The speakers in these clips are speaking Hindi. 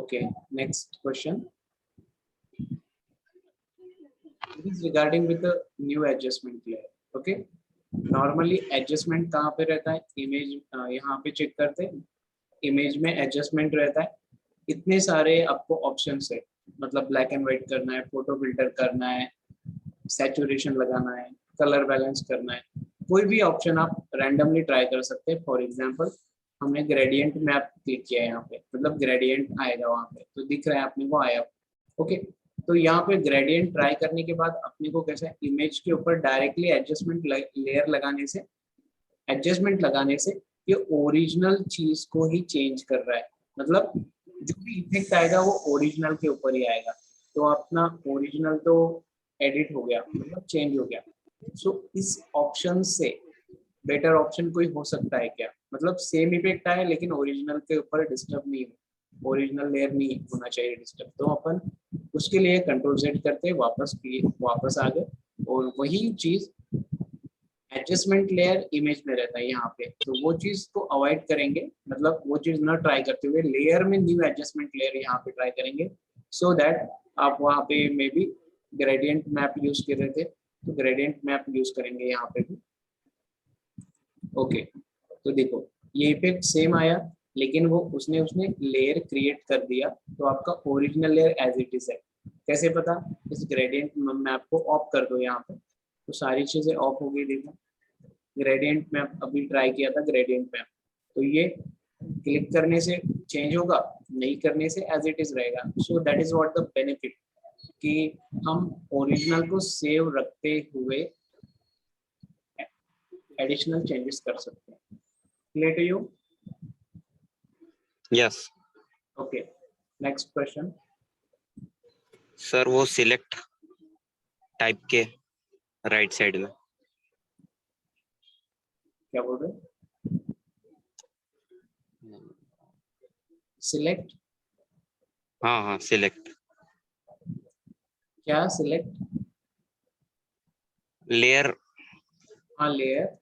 Okay, next question. It is regarding with the new adjustment layer. Okay, normally adjustment कहाँ पे रहता है, इमेज यहाँ पे चेक करते हैं, इमेज में एडजस्टमेंट रहता है, इतने सारे आपको ऑप्शंस है, मतलब ब्लैक एंड व्हाइट करना है, फोटो फिल्टर करना है, सैचुरेशन लगाना है, कलर बैलेंस करना है, कोई भी ऑप्शन आप रैंडमली ट्राई कर सकते हैं। फॉर एग्जांपल हमने ग्रेडियंट मैप क्लिक किया है यहाँ पे, मतलब ग्रेडियंट आएगा वहाँ पे, तो दिख रहा है अपने को आया। ओके, तो यहाँ पे ग्रेडियंट ट्राई करने के बाद अपने को कैसा है, इमेज के ऊपर डायरेक्टली एडजस्टमेंट लेयर लगाने से, एडजस्टमेंट लगाने से ये ओरिजिनल चीज को ही चेंज कर रहा है, मतलब जो भी इफेक्ट आएगा वो ओरिजिनल के ऊपर ही आएगा, तो अपना ओरिजिनल तो एडिट हो गया, मतलब चेंज हो गया। सो इस ऑप्शन से बेटर ऑप्शन कोई हो सकता है क्या, मतलब सेम इफेक्ट आए लेकिन ओरिजिनल के ऊपर डिस्टर्ब नहीं हो, ओरिजिनल लेयर नहीं होना चाहिए डिस्टर्ब, तो अपन उसके लिए कंट्रोल Z करते वापस आ गए, और वही चीज एडजस्टमेंट लेयर इमेज में रहता है यहाँ पे, तो वो चीज को अवॉइड करेंगे, मतलब वो चीज ना ट्राई करते हुए लेयर में न्यू एडजस्टमेंट लेयर यहाँ पे ट्राई करेंगे, सो दैट आप वहाँ पे may be gradient map use कर रहे थे तो ग्रेडियंट मैप यूज करेंगे यहाँ पे भी। ओके, तो देखो ये इफेक्ट सेम आया, लेकिन वो उसने लेयर क्रिएट कर दिया, तो आपका original layer as it is है। कैसे पता, इस ग्रेडियंट मैप को ऑफ कर दो यहाँ पे, तो सारी चीजें ऑफ हो गई। देखो ग्रेडियंट मैप अभी ट्राई किया था, ग्रेडियंट मैप, तो ये क्लिक करने से चेंज होगा, नहीं करने से एज इट इज रहेगा। So that is what the benefit, कि हम ओरिजिनल को सेव रखते हुए एडिशनल चेंजेस कर सकते हैं। Clear to you? Yes okay, next question. Sir वो सिलेक्ट टाइप के राइट साइड में क्या बोल रहे? सिलेक्ट? हाँ सिलेक्ट, क्या सिलेक्ट? लेयर, हाँ लेयर,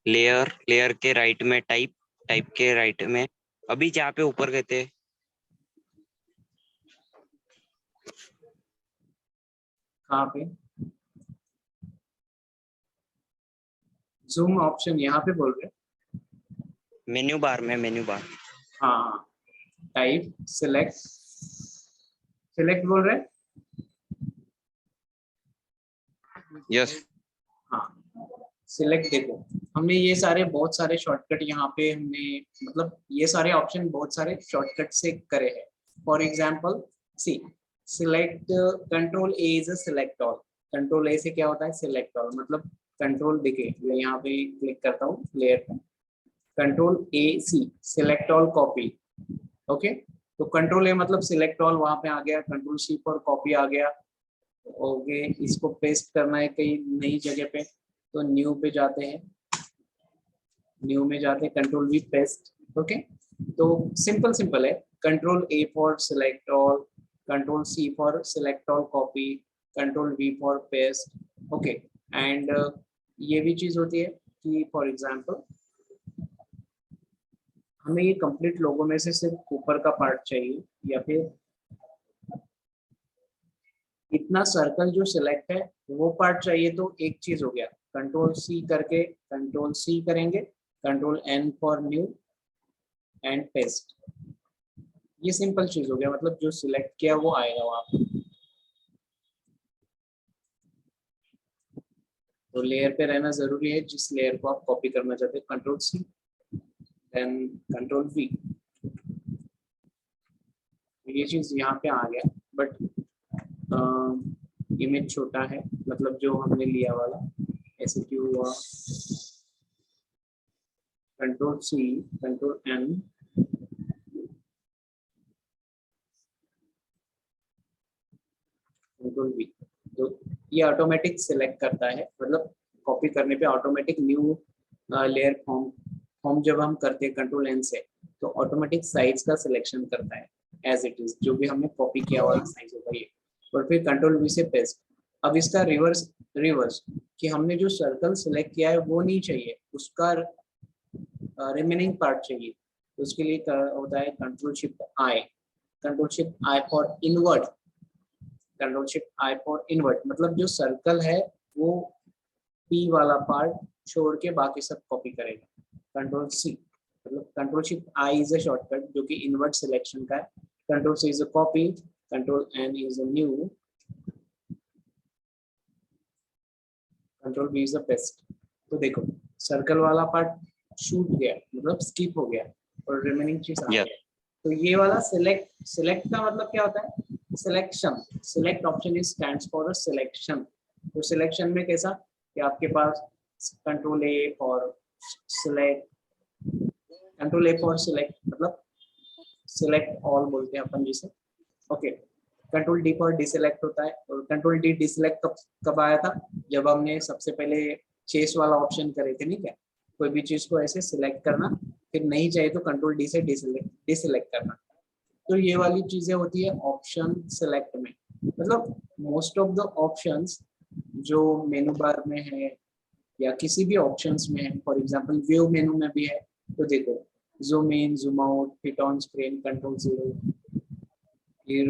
लेयर के राइट में टाइप के राइट में, अभी जहाँ पे ऊपर गए थे, कहाँ पे? जूम ऑप्शन यहाँ पे बोल रहे? मेन्यू बार में, मेन्यू बार। हाँ, टाइप सिलेक्ट बोल रहे? यस हाँ, सिलेक्ट। देखो हमने ये सारे बहुत सारे शॉर्टकट यहाँ पे हमने, मतलब ये सारे ऑप्शन बहुत सारे शॉर्टकट से करे हैं। For example C, select control A is a select all, control A से क्या होता है, सिलेक्ट ऑल, मतलब कंट्रोल दिखे, मैं यहाँ पे क्लिक करता हूँ लेयर पे, control A C select all copy. Okay, तो कंट्रोल ए मतलब सिलेक्ट ऑल वहां पे आ गया, कंट्रोल सी फॉर कॉपी आ गया। ओके, इसको पेस्ट करना है कहीं नई जगह पे, तो न्यू पे जाते हैं, न्यू में जाते हैं कंट्रोल वी पेस्ट। ओके, तो सिंपल है, control A for select all, control C for select all copy, control V for paste. Okay, and ये भी चीज होती है कि फॉर एग्जांपल हमें ये कंप्लीट लोगों में से सिर्फ ऊपर का पार्ट चाहिए, या फिर इतना सर्कल जो सिलेक्ट है वो पार्ट चाहिए, तो एक चीज हो गया, कंट्रोल सी करके कंट्रोल सी करेंगे, control N for new and paste. ये सिंपल चीज हो गया, मतलब जो सिलेक्ट किया वो आएगा वहां पे। तो लेयर पे रहना जरूरी है, जिस लेयर को आप कॉपी करना चाहते हैं, control C then control V. ये चीज यहाँ पे आ गया, बट इमेज छोटा है, मतलब जो हमने लिया वाला ऐसे क्यों हुआ, control C control N control V, तो ये ऑटोमेटिक सिलेक्ट करता है, मतलब कॉपी करने पे ऑटोमेटिक न्यू लेयर फॉर्म जब हम करते हैं कंट्रोल एन से, तो ऑटोमेटिक साइज का सिलेक्शन करता है एज इट इज, जो भी हमने कॉपी किया वाला साइज होगा ये, और फिर कंट्रोल वी से पेस्ट। अब इसका रिवर्स कि हमने जो सर्कल सिलेक्ट किया है वो नहीं चाहिए, उसका रिमेनिंग पार्ट चाहिए, तो उसके लिए होता है control shift I, control shift I for invert, control shift I for invert मतलब जो सर्कल है वो पी वाला पार्ट छोड़ के बाकी सब कॉपी करेगा। कंट्रोल सी मतलब control shift I is a shortcut जो कि इनवर्ट सिलेक्शन का है, control C is a copy, control N is a new, control B is the paste. तो देखो सर्कल वाला पार्ट छूट गया मतलब स्किप हो गया और रिमेनिंग चीज आ Yes. गया। तो ये वाला सिलेक्ट, सिलेक्ट का मतलब क्या होता है? Selection, select option is stands for a selection. तो सिलेक्शन में कैसा कि आपके पास control A for select, control A for select मतलब सिलेक्ट ऑल बोलते हैं अपन जिसे, okay. Control D for deselect होता है, और कंट्रोल डी डिसेलेक्ट कब कब आया था? जब हमने सबसे पहले चेस वाला ऑप्शन करे थे, नहीं क्या? कोई भी चीज को ऐसे सिलेक्ट करना, फिर नहीं चाहिए तो कंट्रोल डी से डिसेलेक्ट करना। तो ये वाली चीजें होती है ऑप्शन सेलेक्ट में। मतलब मोस्ट ऑफ द ऑप्शंस जो मेनू बार में है या किसी भी ऑप्शंस में है, फॉर एग्जांपल व्यू मेनू में भी है, तो देखो zoom in, zoom out, fit on screen, control zero, फिर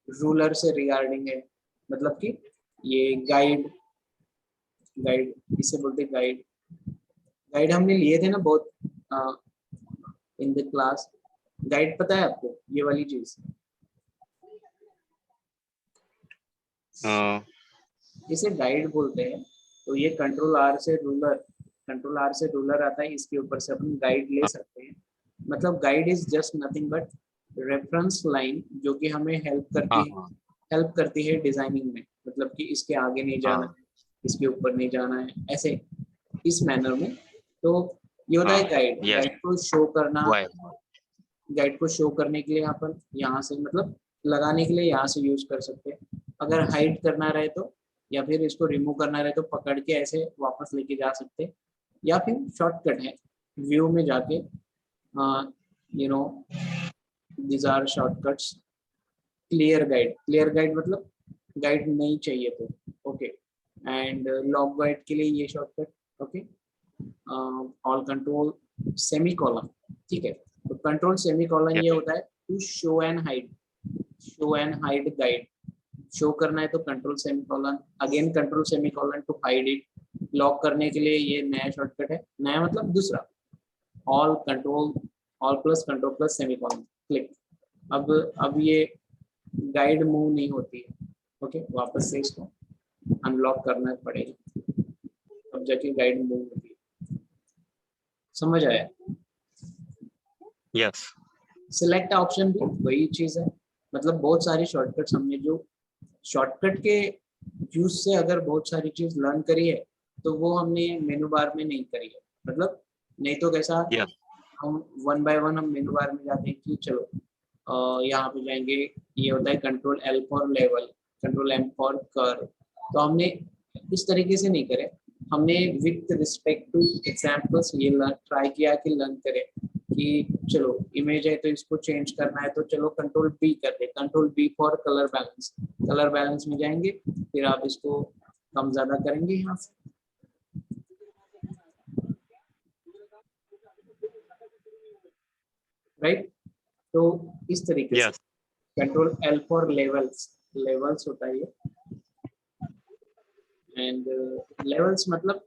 रूलर से रिगार्डिंग है, मतलब कि ये गाइड, गाइड इसे बोलते हैं गाइड। गाइड हमने लिए थे ना बहुत इन द क्लास। गाइड पता है आपको ये वाली चीज? Uh, इसे गाइड बोलते हैं। तो ये कंट्रोल आर से रूलर, कंट्रोल आर से रूलर आता है, इसके ऊपर से अपन गाइड ले सकते हैं। मतलब guide is just nothing but reference line जो कि हमें हाँ हेल्प करती है डिजाइनिंग में। मतलब कि इसके आगे नहीं जाना हाँ है, इसके ऊपर नहीं जाना है, ऐसे इस मैनर में। तो ये होता है हाँ गाइड, yes. गाइड को शो करना, Why? गाइड को शो करने के लिए अपन यहाँ से मतलब लगाने के लिए यहाँ से यूज कर सकते हैं। अगर हाइड करना रहे तो, या फिर इसको रिमूव करना रहे तो पकड़ के ऐसे वापस लेके जा सकते हैं, या फिर शॉर्टकट है व्यू में जाके, you know these are shortcuts. Clear guide, clear guide मतलब गाइड नहीं चाहिए तो, ओके। एंड लॉग गाइड के लिए ये shortcut, okay. All control semi column, ठीक है। तो कंट्रोल सेमी कॉलम Yes. ये होता है to show and hide, show and hide guide. Show करना है तो control semicolon, again control semicolon to hide it. Lock करने के लिए ये नया शॉर्टकट है, नया मतलब दूसरा, all control, all plus control plus semi colon, click. अब ये गाइड मूव नहीं होती है, ओके। वापस से इसको अनलॉक करना पड़ेगा, अब जाके गाइड मूव होती है। समझ आया? Yes. सिलेक्ट ऑप्शन भी वही चीज है। मतलब बहुत सारी शॉर्टकट्स हमने जो शॉर्टकट के यूज से अगर बहुत सारी चीज लर्न करी है, तो वो हमने मेनू बार में नहीं करी है। मतलब नहीं तो कैसा, Yes. हम वन बाय वन हम मेनू बार में जाते हैं कि चलो यहाँ पे जाएंगे, ये होता है control L for level, control M for कर। तो हमने इस तरीके से नहीं करे, हमने विथ रिस्पेक्ट टू एग्जाम्पल्स ये ट्राई किया कि लर्न करें कि चलो इमेज है तो इसको चेंज करना है, तो चलो कंट्रोल बी कर दे, control B for colour balance, colour balance में जाएंगे, फिर आप इसको कम ज्यादा करेंगे यहाँ से, राइट। तो इस तरीके से Yes. Control L for levels, levels होता है ये। एंड लेवल्स मतलब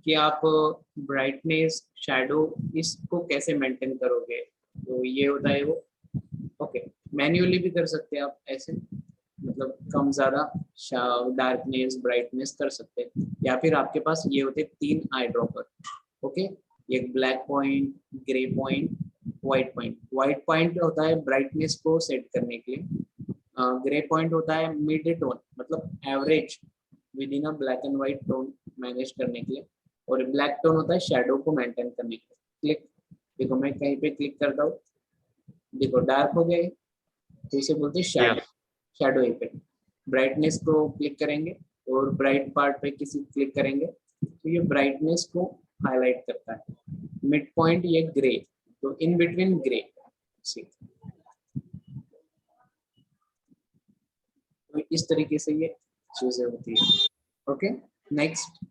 कि आप ब्राइटनेस, शैडो इसको कैसे मेंटेन करोगे, तो ये होता है वो, ओके। मैन्युअली भी कर सकते हैं आप ऐसे, मतलब कम ज्यादा डार्कनेस ब्राइटनेस कर सकते हैं, या फिर आपके पास ये होते हैं तीन आई ड्रॉपर, ओके। एक black point, grey point, white point. White point होता है ब्राइटनेस को सेट करने के लिए, ग्रे पॉइंट होता है मिड टोन मतलब average with in a black and white tone manage करने के लिए, और ब्लैक टोन होता है शेडो को मेंटेन करने के लिए। क्लिक, देखो मैं कहीं पे क्लिक करता हूँ, देखो डार्क हो गया, तो इसे बोलते हैं Yes. Shadow, shadow effect. Brightness को क्लिक करेंगे और ब्राइट पार्ट पे किसी क्लिक करेंगे तो ये ब्राइटनेस को हाईलाइट करता है। मिड पॉइंट ये ग्रे, तो इन बिटवीन ग्रे, तो इस तरीके से ये चीजें होती है, ओके। नेक्स्ट,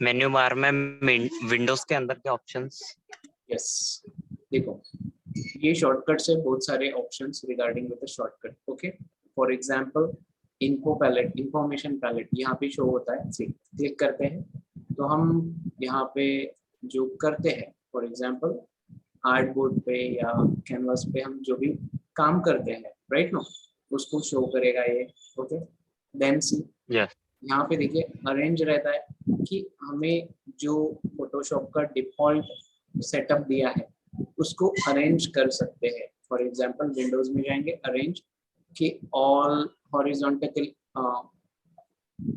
मेन्यू बार में विंडोज के अंदर के ऑप्शंस। यस, देखो ये शॉर्टकट है, बहुत सारे options regarding with the shortcut. Okay, for example info palette, information palette यहाँ पे शो होता है। क्लिक करते हैं तो हम यहाँ पे जो करते हैं, फॉर एग्जांपल आर्ट बोर्ड पे या कैनवास पे हम जो भी काम करते हैं, राइट नो, उसको शो करेगा ये। ओके, देन सी यस। यहाँ पे देखिए अरेंज रहता है कि हमें जो फोटोशॉप का डिफॉल्ट सेटअप दिया है उसको अरेंज कर सकते हैं। फॉर एग्जांपल विंडोज में जाएंगे, अरेंज कि all horizontal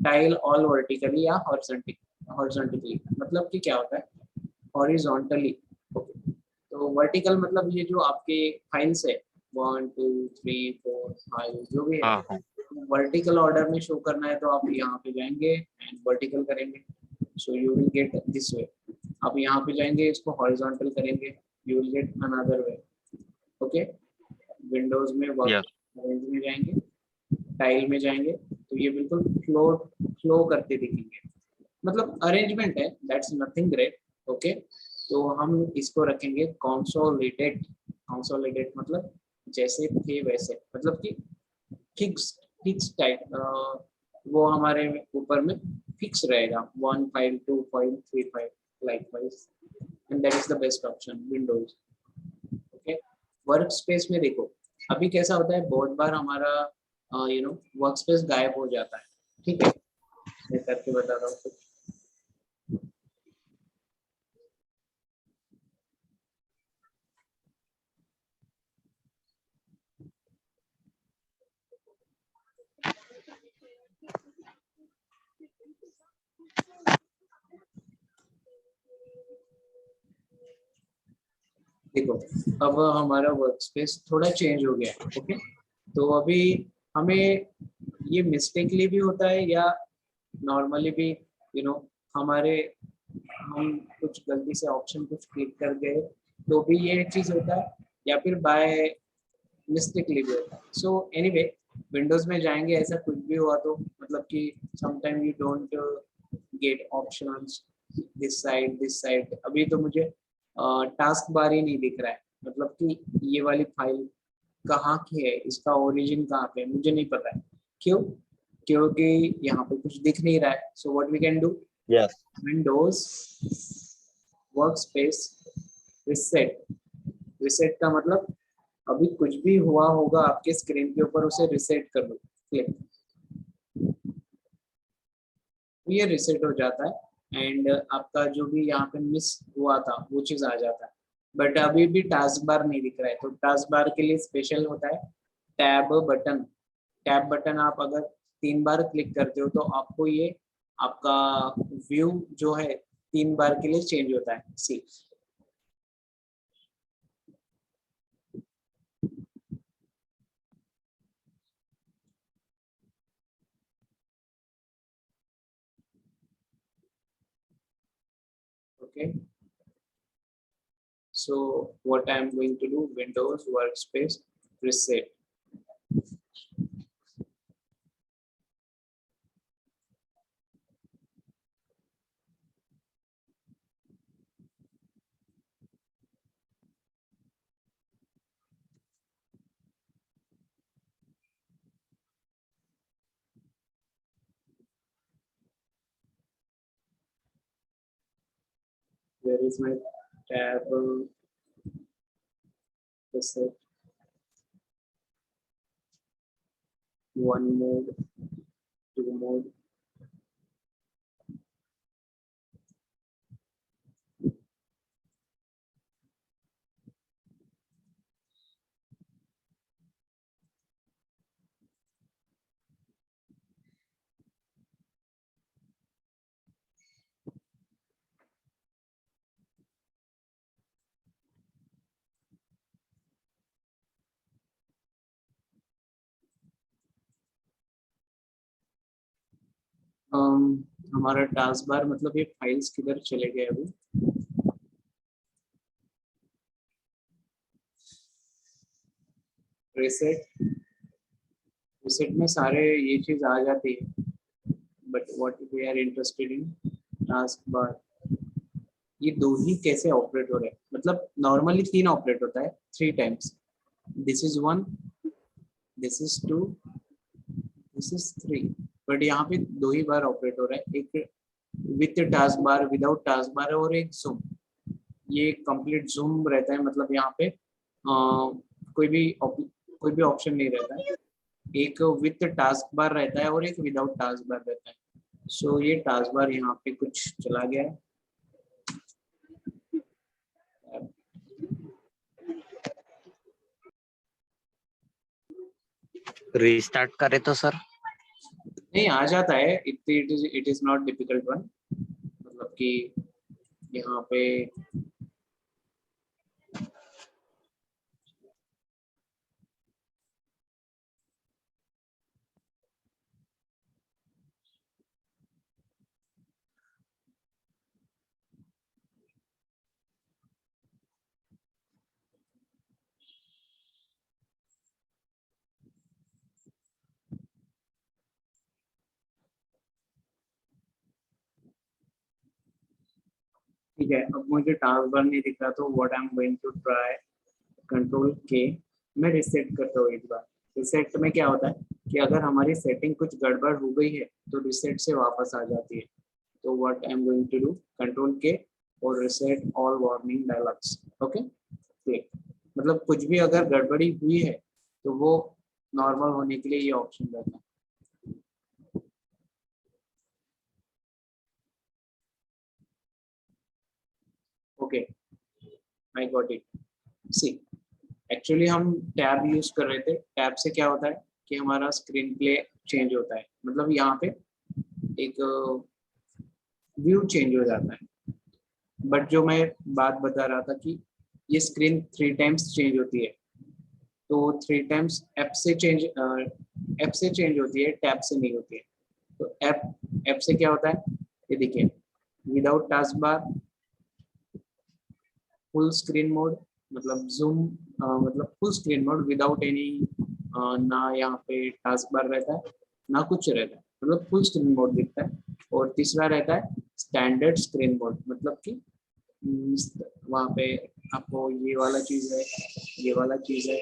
tile all vertically या हॉरिजॉन्टली, मतलब कि क्या होता है हॉरिजॉन्टली। ओके, तो वर्टिकल मतलब ये जो आपके फाइल्स है 1 2 3 4 5 जो भी है, हाँ हाँ। वर्टिकल ऑर्डर में शो करना है तो आप यहाँ पे जाएंगे एंड वर्टिकल करेंगे, so you will get this way. आप यहाँ पे जाएंगे, इसको हॉरिजॉन्टल करेंगे, you will get another way. Okay, Windows में वर्क यस। रेंज में जाएंगे, टाइल में जाएंगे तो ये बिल्कुल फ्लो करते दिखेंगे। मतलब अरेंजमेंट है, दैट्स नथिंग ग्रेट। ओके, तो हम इसको रखेंगे कंसोलिडेट। कंसोलिडेट मतलब जैसे थे वैसे, मतलब कि फिक्स टाइप, वो हमारे ऊपर में फिक्स रहेगा 1 file 2 file 3 file like wise, and that is the best option Windows. Okay, work space में देखो अभी कैसा होता है, बहुत बार हमारा वर्क स्पेस गायब हो जाता है। ठीक है, मैं करके बताता हूँ। देखो अब हमारा वर्क स्पेस थोड़ा चेंज हो गया है। ओके, तो अभी हमें ये मिस्टेकली भी होता है या नॉर्मली भी, यू नो हमारे हम कुछ गलती से ऑप्शन कुछ क्लिक कर गए तो भी ये चीज होता है, या फिर बाय मिस्टेकली भी होता है। सो एनीवे, विंडोज में जाएंगे ऐसा कुछ भी हुआ तो मतलब कि sometime you don't get options this side. अभी तो मुझे टास्क बार ही नहीं दिख रहा है, मतलब कि ये वाली फाइल कहाँ की है, इसका ओरिजिन कहाँ पे है मुझे नहीं पता है। क्यों? क्योंकि यहाँ पे कुछ दिख नहीं रहा है। So what we can do, yes. Windows work space reset. Reset का मतलब अभी कुछ भी हुआ होगा आपके स्क्रीन के ऊपर उसे रिसेट कर दो, क्लिक, ये रिसेट हो जाता है एंड आपका जो भी यहाँ पे मिस हुआ था वो चीज आ जाता है। बट अभी भी टास्क बार नहीं दिख रहा है, तो टास्क बार के लिए स्पेशल होता है टैब बटन। टैब बटन आप अगर 3 बार क्लिक करते हो तो आपको ये आपका व्यू जो है 3 बार के लिए चेंज होता है। सी, okay, so what I am going to do, Windows workspace reset. Where is my tab reset? One mode, two mode. हमारा टास्क बार मतलब ये फाइल्स किधर चले गए अभी। रिसेट, रिसेट में सारे ये चीज आ जाती है, but what we are interested in task bar, ये दो ही कैसे ऑपरेट हो रहे हैं? मतलब नॉर्मली 3 ऑपरेट होता है 3 times, this is 1, this is 2, this is 3, but यहाँ पे 2 ही बार ऑपरेट हो रहा है, एक with task bar, without task bar, और एक जूम। ये कंप्लीट जूम रहता है, मतलब यहाँ पे कोई भी ऑप्शन नहीं रहता है, एक विथ टास्क बार रहता है और एक विदाउट टास्क बार रहता है। सो ये टास्क बार यहाँ पे कुछ चला गया है, रीस्टार्ट करे तो सर? नहीं आ जाता है, it is not difficult one, मतलब कि यहाँ पे ठीक है, अब मुझे टास्क बार नहीं दिख रहा, तो what I am going to try, control K, मैं रिसेट करता हूँ एक बार। रिसेट में क्या होता है कि अगर हमारी सेटिंग कुछ गड़बड़ हो गई है तो रिसेट से वापस आ जाती है। तो what I am going to do, control K और reset all warning dialogs, okay click. मतलब कुछ भी अगर गड़बड़ी हुई है तो वो नॉर्मल होने के लिए ये ऑप्शन रहता है। Okay, I got it. See, actually हम टैब यूज कर रहे थे, टैब से क्या होता है कि हमारा स्क्रीन प्ले चेंज होता है, मतलब यहाँ पे एक व्यू चेंज हो जाता है। बट जो मैं बात बता रहा था कि ये स्क्रीन 3 टाइम्स चेंज होती है, तो 3 टाइम्स ऐप से चेंज होती है, टैब से नहीं होती है। तो ऐप से क्या होता है, ये देखिए, विदाउट टास्क बार, फुल स्क्रीन मोड, मतलब जूम, मतलब full screen mode without any, ना यहाँ पे टास्क बार रहता है ना कुछ रहता है, मतलब फुल स्क्रीन मोड दिखता है। और तीसरा रहता है स्टैंडर्ड स्क्रीन मोड, मतलब कि वहाँ पे आपको ये वाला चीज है, ये वाला चीज है,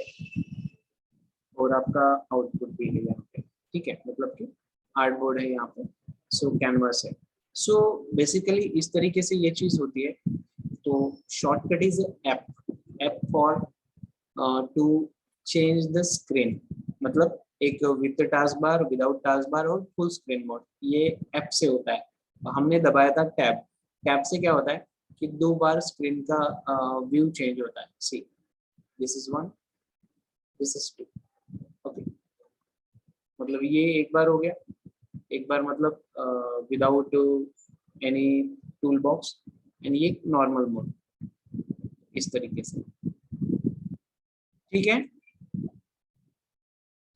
और आपका आउटपुट भी है यहाँ पे, ठीक है, मतलब कि आर्टबोर्ड है यहाँ पे, सो कैनवास है। सो बेसिकली इस तरीके से ये चीज होती है। तो shortcut is app for to change the screen, मतलब एक with task bar, without task bar और फुल स्क्रीन मोड, ये ऐप से होता है। हमने दबाया था टैब, टैब से क्या होता है कि 2 बार स्क्रीन का व्यू चेंज होता है। See, this is 1, this is 2, okay, मतलब ये एक बार हो गया, एक बार मतलब without any tool box, and ये नॉर्मल मोड, इस तरीके से, ठीक है।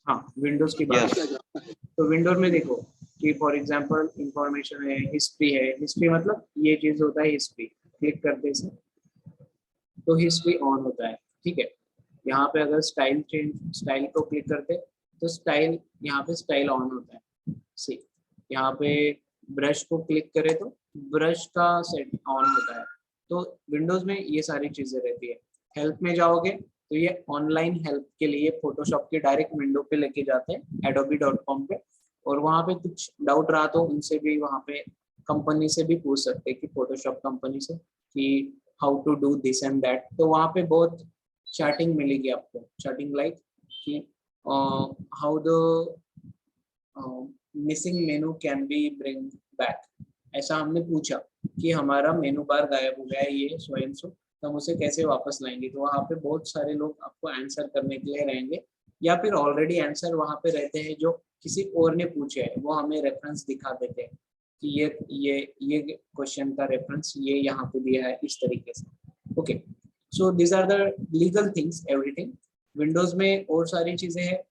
हाँ, विंडोज की बात यस। है। तो विंडोज में देखो कि फॉर एग्जांपल इंफॉर्मेशन है, हिस्ट्री है, हिस्ट्री मतलब ये चीज होता है हिस्ट्री, क्लिक करते से तो हिस्ट्री ऑन होता है, ठीक है। यहाँ पे अगर स्टाइल चेंज, स्टाइल को क्लिक करते तो स्टाइल, यहाँ पे स्टाइल ऑन होता है। सी, यहाँ पे ब्रश को क्लिक करें तो ब्रश का सेट ऑन होता है। तो विंडोज में ये सारी चीजें रहती है। हेल्प में जाओगे तो ये ऑनलाइन हेल्प के लिए फोटोशॉप के डायरेक्ट विंडो पे लेके जाते हैं adobe.com पे, और वहाँ पे कुछ डाउट रहा तो उनसे भी, वहाँ पे कंपनी से भी पूछ सकते हैं कि फोटोशॉप कंपनी से कि how to do this and that. तो वहाँ पे बहुत चैटिंग मिलेगी आपको, चैटिंग लाइक कि how the missing menu can be bring back. ऐसा हमने पूछा कि हमारा मेनू बार गायब हो गया है ये स्वयं से, तो हम उसे कैसे वापस लाएंगे। तो वहाँ पे बहुत सारे लोग आपको आंसर करने के लिए रहेंगे, या फिर ऑलरेडी आंसर वहाँ पे रहते हैं जो किसी और ने पूछे है, वो हमें रेफरेंस दिखा देते हैं कि ये क्वेश्चन का रेफरेंस ये यहाँ पे दिया है, इस तरीके से। Okay, so this are the legal things everything. Windows में और सारी चीजें हैं,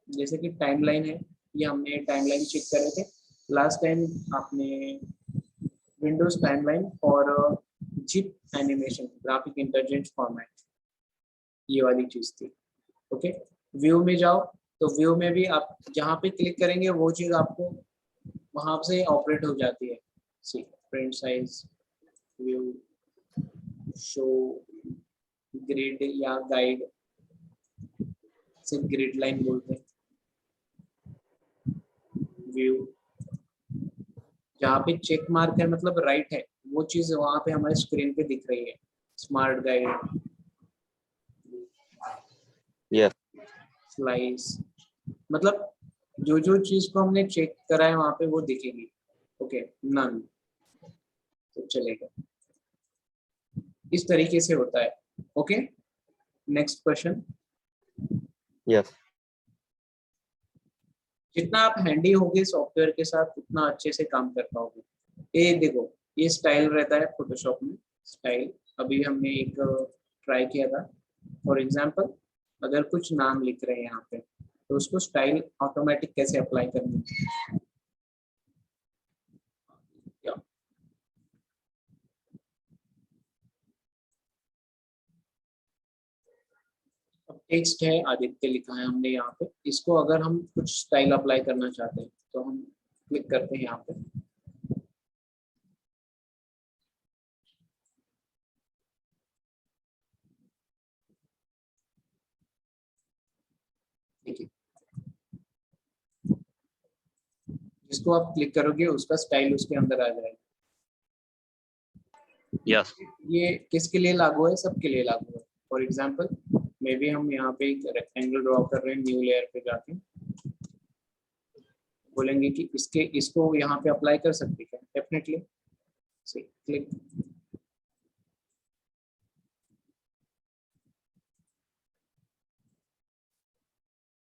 जैसे कि टाइमलाइन है, ये हमने टाइमलाइन चेक करे थे लास्ट टाइम। आपने विंडोज टाइमलाइन और zip animation, graphic interchange format, ये वाली चीज थी। ओके, व्यू में जाओ तो व्यू में भी आप जहाँ पे क्लिक करेंगे वो चीज आपको वहां से ऑपरेट हो जाती है। सी, print size, view, show, grid या guide, सिर्फ ग्रिड लाइन बोलते हैं, व्यू, जहाँ पे चेक मार्क है मतलब राइट है, वो चीज वहां पे हमारे स्क्रीन पे दिख रही है, स्मार्ट गाइड, यस स्लाइस, मतलब जो जो चीज को हमने चेक करा है वहां पे वो दिखेगी। ओके, नन, तो चलेगा, इस तरीके से होता है। Okay, next question. यस जितना आप हैंडी होगे सॉफ्टवेयर के साथ उतना अच्छे से काम कर पाओगे। ये देखो, ये स्टाइल रहता है फोटोशॉप में, स्टाइल अभी हमने एक ट्राई किया था। फॉर एग्जांपल, अगर कुछ नाम लिख रहे हैं यहाँ पे तो उसको स्टाइल ऑटोमेटिक कैसे अप्लाई करनी है। अब टेक्स्ट है आदित्य लिखा है हमने यहाँ पे, इसको अगर हम कुछ स्टाइल अप्लाई करना चाहते हैं तो हम क्लिक करते हैं यहाँ पे, ठीक है, जिसको आप क्लिक करोगे उसका स्टाइल उसके अंदर आ जाएगा। यस ये किसके लिए लागू है, सबके लिए लागू है। फॉर एग्जांपल, मे बी हम यहाँ पे एक रेक्टेंगल ड्रॉ कर रहे हैं, न्यू लेयर पे जाके बोलेंगे कि इसको यहाँ पे अप्लाई कर सकते हैं, डेफिनेटली क्लिक,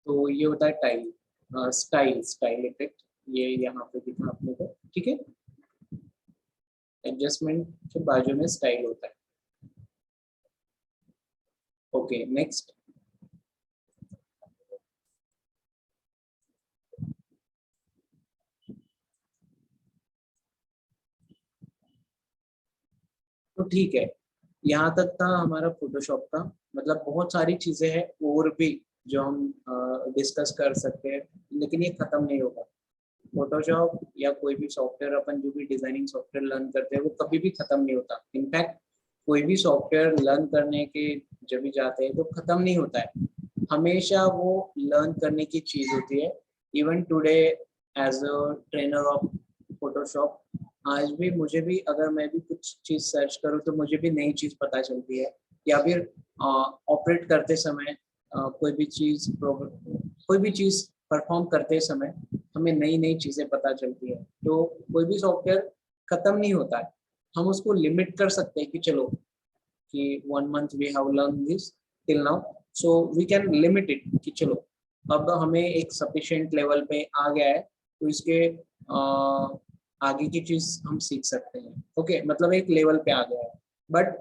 तो ये होता है टाइल, स्टाइल इफेक्ट, ये यहाँ पे दिखा आपने को, ठीक है। एडजस्टमेंट के बाजू में स्टाइल होता है। Okay, next. तो ठीक है, यहाँ तक था हमारा फोटोशॉप का, मतलब बहुत सारी चीजें हैं और भी जो हम डिस्कस कर सकते हैं, लेकिन ये खत्म नहीं होगा। फोटोशॉप या कोई भी सॉफ्टवेयर, अपन जो भी डिजाइनिंग सॉफ्टवेयर लर्न करते हैं वो कभी भी खत्म नहीं होता। इनफैक्ट कोई भी सॉफ्टवेयर लर्न करने के जब भी जाते हैं तो खत्म नहीं होता है, हमेशा वो लर्न करने की चीज होती है। Even today as a trainer of Photoshop, आज भी मुझे भी अगर मैं भी कुछ चीज सर्च करूँ तो मुझे भी नई चीज पता चलती है, या फिर ऑपरेट करते समय कोई भी चीज परफॉर्म करते समय हमें नई नई चीजें पता चलती है। तो कोई भी सॉफ्टवेयर खत्म नहीं होता है, हम उसको लिमिट कर सकते हैं कि चलो कि 1 month we have learn this till now, so we can limit it कि चलो अब हमें एक सफिशिएंट लेवल पे आ गया है, तो इसके आगे की चीज हम सीख सकते हैं। ओके, मतलब एक लेवल पे आ गया है। बट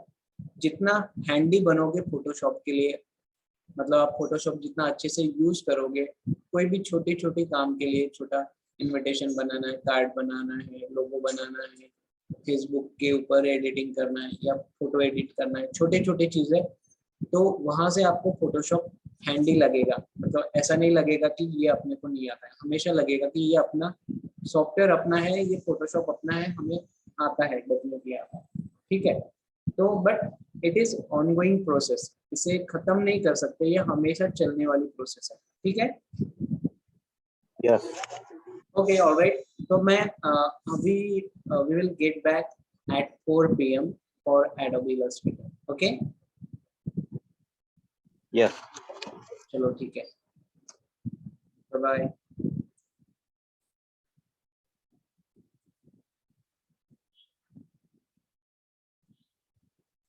जितना हैंडी बनोगे फोटोशॉप के लिए, मतलब आप फोटोशॉप जितना अच्छे से यूज करोगे, कोई भी छोटी छोटी काम के लिए, छोटा इनविटेशन बनाना है, कार्ड बनाना है, लोगो बनाना है, फेसबुक के ऊपर एडिटिंग करना है या फोटो एडिट करना है, छोटे छोटे चीजें, तो वहां से आपको फोटोशॉप हैंडी लगेगा। मतलब ऐसा नहीं लगेगा कि ये अपने को नहीं आता है, हमेशा लगेगा कि ये अपना सॉफ्टवेयर अपना है, ये फोटोशॉप अपना है, हमें आता है, डेफिनेटली आता है, ठीक है। तो but it is ongoing process, इसे खत्म नहीं कर सकते, ये हमेशा चलने वाली प्रोसेस है, ठीक है। यस ओके, ऑलराइट, तो मैं अभी we will get back at 4 PM for Adobe Illustrator, okay. Yes चलो ठीक है, बाय बाय।